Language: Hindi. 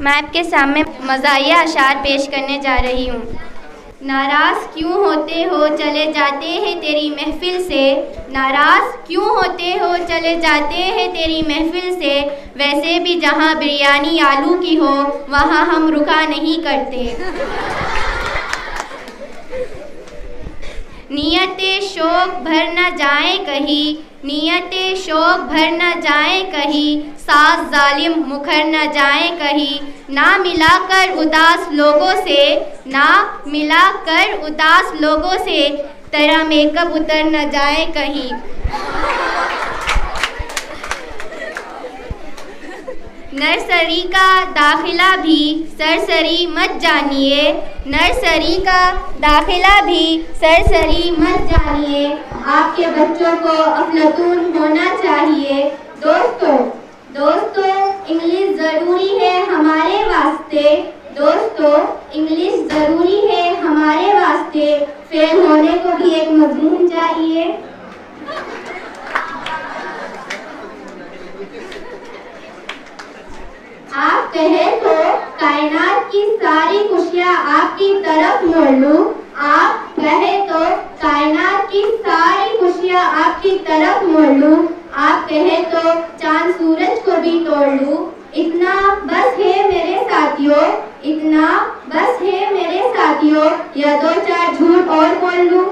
मैं आपके सामने मज़ाहिया अशार पेश करने जा रही हूँ। नाराज़ क्यों होते हो चले जाते हैं तेरी महफिल से, नाराज़ क्यों होते हो चले जाते हैं तेरी महफिल से, वैसे भी जहाँ बिरयानी आलू की हो वहाँ हम रुका नहीं करते। नियते शौक भर न जाए कहीं, नियते शौक भर न जाए कहीं, सास जालिम मुखर न जाए कहीं, ना मिलाकर उदास लोगों से, ना मिलाकर उदास लोगों से, तेरा मेकअप उतर न जाए कहीं। नर्सरी का दाखिला भी सरसरी मत जानिए, नर्सरी का दाखिला भी सरसरी मत जानिए, आपके बच्चों को अफलातून होना चाहिए। दोस्तों दोस्तों इंग्लिश ज़रूरी है हमारे वास्ते, दोस्तों इंग्लिश ज़रूरी है हमारे वास्ते, फेल होने को भी एक मजमून चाहिए। आप कहे तो कायनात की सारी खुशियाँ आपकी तरफ मोड़ लूं, आप कहे तो कायनात की सारी खुशियाँ आपकी तरफ मोड़ लूं, आप कहे तो चांद सूरज को भी तोड़ लूं, इतना बस है मेरे साथियों, इतना बस है मेरे साथियों, या दो चार झूठ और बोल लूं।